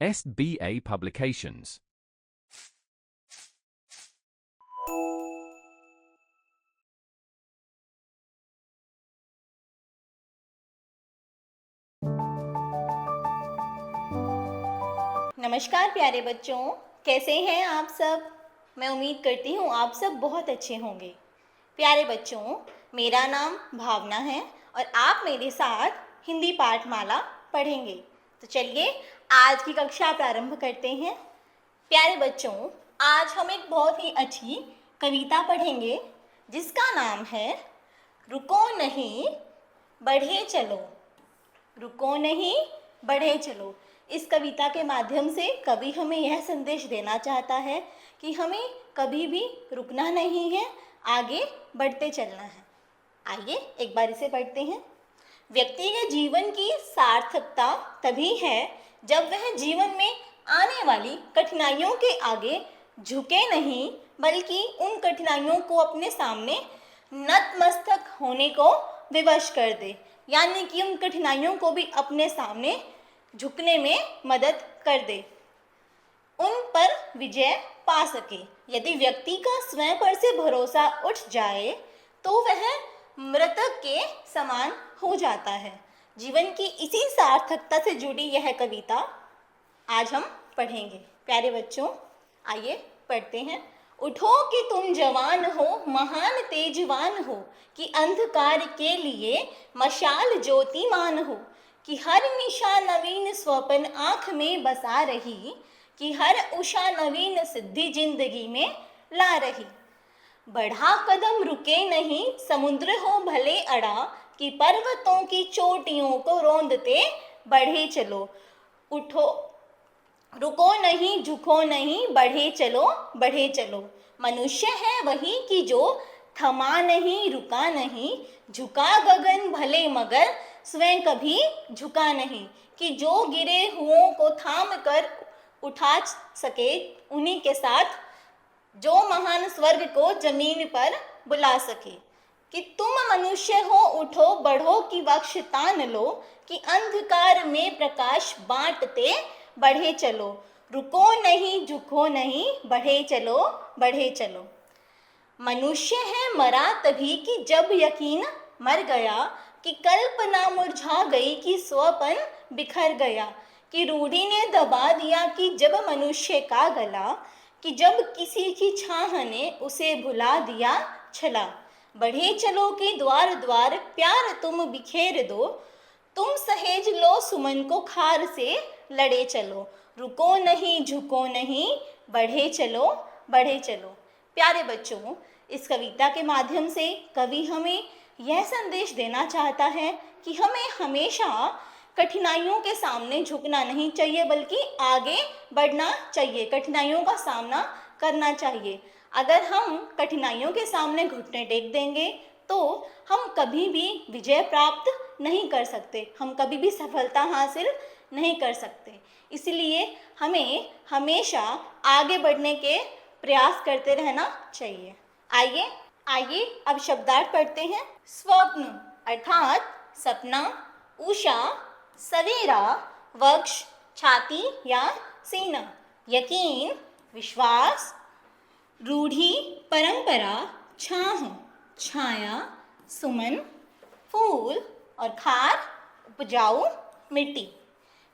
SBA Publications. नमस्कार प्यारे बच्चों, कैसे हैं आप सब। मैं उम्मीद करती हूँ आप सब बहुत अच्छे होंगे। प्यारे बच्चों, मेरा नाम भावना है और आप मेरे साथ हिंदी पाठमाला पढ़ेंगे। तो चलिए आज की कक्षा प्रारंभ करते हैं। प्यारे बच्चों, आज हम एक बहुत ही अच्छी कविता पढ़ेंगे जिसका नाम है रुको नहीं बढ़े चलो। रुको नहीं बढ़े चलो। इस कविता के माध्यम से कवि हमें यह संदेश देना चाहता है कि हमें कभी भी रुकना नहीं है, आगे बढ़ते चलना है। आइए एक बार इसे पढ़ते हैं। व्यक्तिगत जीवन की सार्थकता तभी है जब वह जीवन में आने वाली कठिनाइयों के आगे झुके नहीं, बल्कि उन कठिनाइयों को अपने सामने नतमस्तक होने को विवश कर दे, यानी कि उन कठिनाइयों को भी अपने सामने झुकने में मदद कर दे, उन पर विजय पा सके। यदि व्यक्ति का स्वयं पर से भरोसा उठ जाए तो वह मृतक के समान हो जाता है। जीवन की इसी सार्थकता से जुड़ी यह कविता आज हम पढ़ेंगे। प्यारे बच्चों, आइए पढ़ते हैं। उठो कि तुम जवान हो, महान तेजवान हो, कि अंधकार के लिए मशाल ज्योतिमान हो, कि हर निशा नवीन स्वप्न आँख में बसा रही, कि हर उषा नवीन सिद्धि जिंदगी में ला रही। बढ़ा कदम रुके नहीं, समुद्र हो भले अड़ा, कि पर्वतों की चोटियों को रौंदते बढ़े चलो। उठो रुको नहीं, झुको नहीं, बढ़े चलो बढ़े चलो। मनुष्य है वही कि जो थमा नहीं, रुका नहीं, झुका गगन भले मगर स्वयं कभी झुका नहीं, कि जो गिरे हुओं को थाम कर उठा सके, उन्हीं के साथ जो महान स्वर्ग को जमीन पर बुला सके। कि तुम मनुष्य हो उठो बढ़ो, कि वक्ष तान लो, कि अंधकार में प्रकाश बांटते बढ़े चलो। रुको नहीं, झुको नहीं, बढ़े चलो बढ़े चलो। मनुष्य है मरा तभी कि जब यकीन मर गया, कि कल्पना मुरझा गई, कि स्वपन बिखर गया, कि रूढ़ी ने दबा दिया कि जब मनुष्य का गला, कि जब किसी की छाह ने उसे भुला दिया छला। बढ़े चलो कि द्वार द्वार प्यार तुम बिखेर दो, तुम सहेज लो सुमन को खार से लड़े चलो। रुको नहीं, झुको नहीं, बढ़े चलो बढ़े चलो। प्यारे बच्चों, इस कविता के माध्यम से कवि हमें यह संदेश देना चाहता है कि हमें हमेशा कठिनाइयों के सामने झुकना नहीं चाहिए, बल्कि आगे बढ़ना चाहिए, कठिनाइयों का सामना करना चाहिए। अगर हम कठिनाइयों के सामने घुटने टेक देंगे तो हम कभी भी विजय प्राप्त नहीं कर सकते, हम कभी भी सफलता हासिल नहीं कर सकते। इसलिए हमें हमेशा आगे बढ़ने के प्रयास करते रहना चाहिए। आइए अब शब्दार्थ पढ़ते हैं। स्वप्न अर्थात सपना, उषा सवेरा, वक्ष छाती या सीना, यकीन विश्वास, रूढ़ी परंपरा, छाह छाया, सुमन फूल और खार उपजाऊ मिट्टी।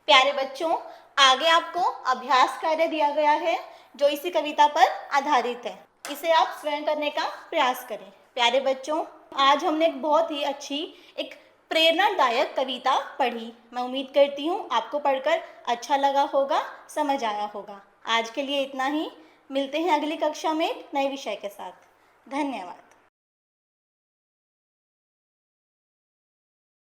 प्यारे बच्चों, आगे आपको अभ्यास कार्य दिया गया है जो इसी कविता पर आधारित है। इसे आप स्वयं करने का प्रयास करें। प्यारे बच्चों, आज हमने एक बहुत ही अच्छी, एक प्रेरणादायक कविता पढ़ी। मैं उम्मीद करती हूँ आपको पढ़कर अच्छा लगा होगा, समझ आया होगा। आज के लिए इतना ही। मिलते हैं अगली कक्षा में एक नए विषय के साथ। धन्यवाद।